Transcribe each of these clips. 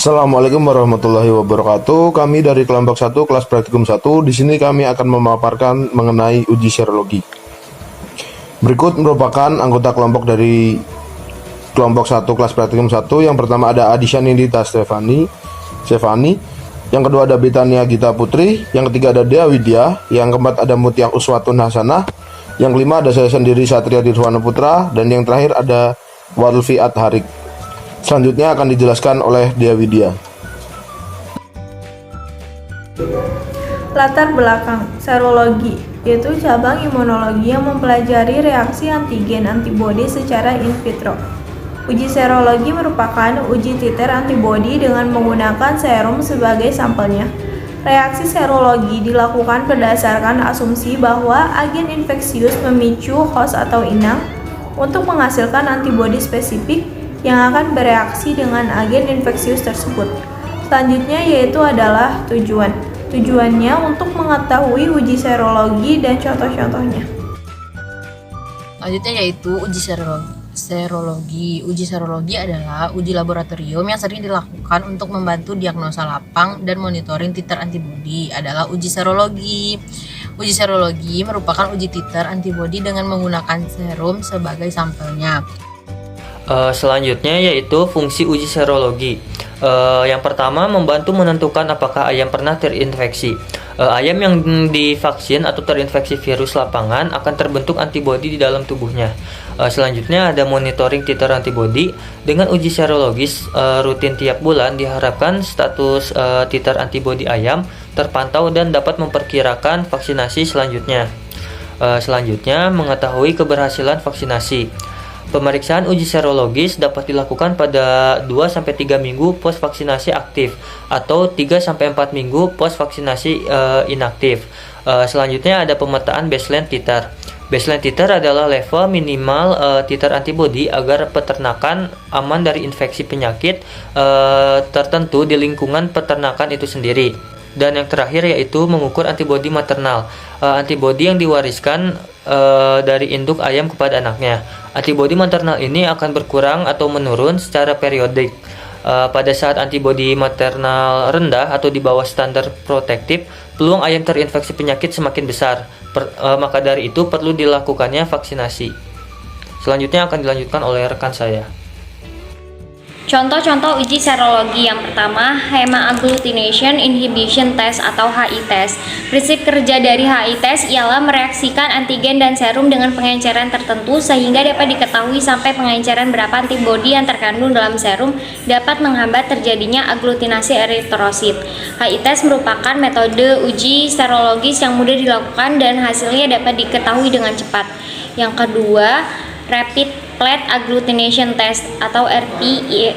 Assalamualaikum warahmatullahi wabarakatuh. Kami dari kelompok 1 kelas praktikum 1. Di sini kami akan memaparkan mengenai uji serologi. Berikut merupakan anggota kelompok dari kelompok 1 kelas praktikum 1. Yang pertama ada Adisha Nindita Stefani. Yang kedua ada Betania Gita Putri. Yang ketiga ada Dea Widya. Yang keempat ada Mutiah Uswatun Hasanah. Yang kelima ada saya sendiri Satria Dirwana Putra. Dan yang terakhir ada Wadlfi Harik. Selanjutnya akan dijelaskan oleh Dea Widya. Latar belakang serologi yaitu cabang imunologi yang mempelajari reaksi antigen antibodi secara in vitro. Uji serologi merupakan uji titer antibodi dengan menggunakan serum sebagai sampelnya. Reaksi serologi dilakukan berdasarkan asumsi bahwa agen infeksius memicu host atau inang untuk menghasilkan antibodi spesifik yang akan bereaksi dengan agen infeksius tersebut. Selanjutnya yaitu adalah tujuan. Tujuannya untuk mengetahui uji serologi dan contoh-contohnya. Selanjutnya yaitu uji serologi. Uji serologi adalah uji laboratorium yang sering dilakukan untuk membantu diagnosa lapang dan monitoring titer antibodi adalah uji serologi. Uji serologi merupakan uji titer antibodi dengan menggunakan serum sebagai sampelnya. Selanjutnya yaitu fungsi uji serologi. Yang pertama membantu menentukan apakah ayam pernah terinfeksi. Ayam yang divaksin atau terinfeksi virus lapangan akan terbentuk antibodi di dalam tubuhnya. Selanjutnya ada monitoring titer antibodi. Dengan uji serologis rutin tiap bulan diharapkan status titer antibodi ayam terpantau dan dapat memperkirakan vaksinasi selanjutnya. Selanjutnya mengetahui keberhasilan vaksinasi. Pemeriksaan uji serologis dapat dilakukan pada 2-3 minggu pos vaksinasi aktif atau 3-4 minggu pos vaksinasi inaktif. Selanjutnya ada pemetaan baseline titer. Baseline titer adalah level minimal titer antibodi agar peternakan aman dari infeksi penyakit tertentu di lingkungan peternakan itu sendiri. Dan yang terakhir yaitu mengukur antibodi maternal, antibodi yang diwariskan dari induk ayam kepada anaknya. Antibodi maternal ini akan berkurang atau menurun secara periodik. Pada saat antibodi maternal rendah atau di bawah standar protektif, peluang ayam terinfeksi penyakit semakin besar. Maka dari itu perlu dilakukannya vaksinasi. Selanjutnya akan dilanjutkan oleh rekan saya. Contoh-contoh uji serologi yang pertama, hemagglutination inhibition test atau HI test. Prinsip kerja dari HI test ialah mereaksikan antigen dan serum dengan pengenceran tertentu sehingga dapat diketahui sampai pengenceran berapa antibodi yang terkandung dalam serum dapat menghambat terjadinya aglutinasi eritrosit. HI test merupakan metode uji serologis yang mudah dilakukan dan hasilnya dapat diketahui dengan cepat. Yang kedua, rapid plate agglutination test atau RPE.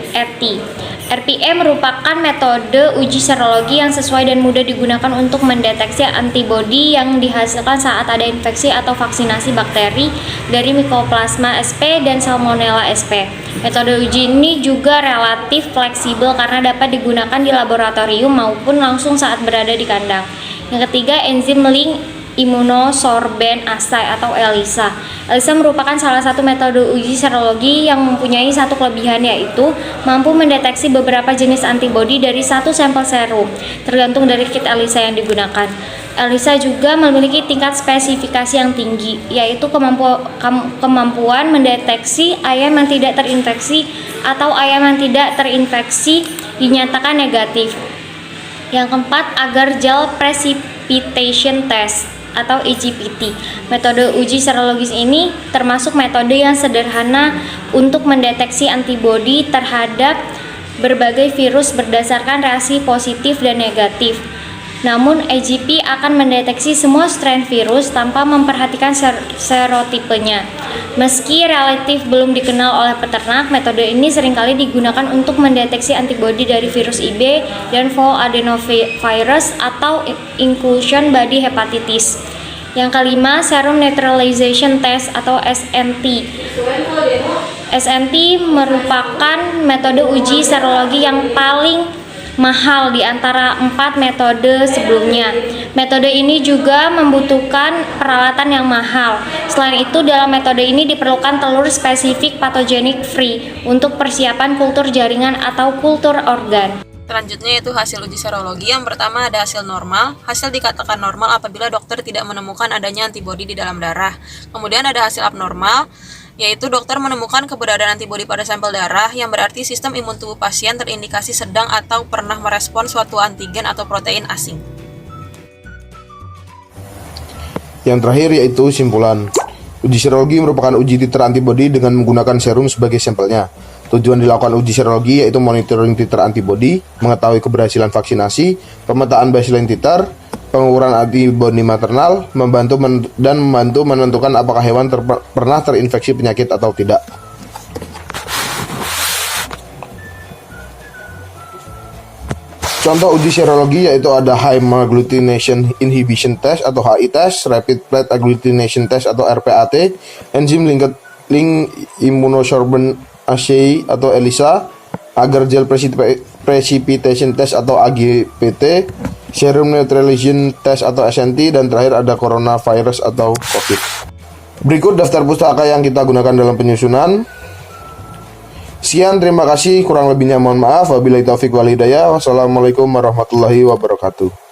RPE merupakan metode uji serologi yang sesuai dan mudah digunakan untuk mendeteksi antibodi yang dihasilkan saat ada infeksi atau vaksinasi bakteri dari Mycoplasma sp dan Salmonella sp. Metode uji ini juga relatif fleksibel karena dapat digunakan di laboratorium maupun langsung saat berada di kandang. Yang ketiga, enzim link immunosorbent assay atau ELISA. ELISA merupakan salah satu metode uji serologi yang mempunyai satu kelebihan, yaitu mampu mendeteksi beberapa jenis antibodi dari satu sampel serum, tergantung dari kit ELISA yang digunakan. ELISA juga memiliki tingkat spesifikasi yang tinggi, yaitu kemampuan mendeteksi ayam yang tidak terinfeksi atau ayam yang tidak terinfeksi dinyatakan negatif. Yang keempat, agar gel precipitation test atau AGPT. Metode uji serologis ini termasuk metode yang sederhana untuk mendeteksi antibodi terhadap berbagai virus berdasarkan reaksi positif dan negatif. Namun AGP akan mendeteksi semua strain virus tanpa memperhatikan serotipenya. Meski relatif belum dikenal oleh peternak, metode ini seringkali digunakan untuk mendeteksi antibodi dari virus IB dan fall adenovirus atau inclusion body hepatitis. Yang kelima, serum neutralization test atau SNT. SNT merupakan metode uji serologi yang paling mahal di antara 4 metode sebelumnya. Metode ini juga membutuhkan peralatan yang mahal. Selain itu, dalam metode ini diperlukan telur spesifik pathogenik free untuk persiapan kultur jaringan atau kultur organ. Selanjutnya yaitu hasil uji serologi. Yang pertama ada hasil normal. Hasil dikatakan normal apabila dokter tidak menemukan adanya antibodi di dalam darah. Kemudian ada hasil abnormal, yaitu dokter menemukan keberadaan antibodi pada sampel darah, yang berarti sistem imun tubuh pasien terindikasi sedang atau pernah merespons suatu antigen atau protein asing. Yang terakhir yaitu simpulan. Uji serologi merupakan uji titer antibodi dengan menggunakan serum sebagai sampelnya. Tujuan dilakukan uji serologi yaitu monitoring titer antibodi, mengetahui keberhasilan vaksinasi, pemetaan baseline titer, pengukuran antibodi maternal, membantu menentukan apakah hewan pernah terinfeksi penyakit atau tidak. Contoh uji serologi yaitu ada High Agglutination Inhibition Test atau HI Test, Rapid Plate Agglutination Test atau RPAT, Enzyme Linked Immunosorbent Assay atau ELISA, Agar Gel Precipitation Test atau AGPT, Serum Neutralization Test atau SNT, dan terakhir ada Coronavirus atau COVID. Berikut daftar pustaka yang kita gunakan dalam penyusunan. Sekian, terima kasih. Kurang lebihnya mohon maaf. Wabillahi taufik wal hidayah. Wassalamualaikum warahmatullahi wabarakatuh.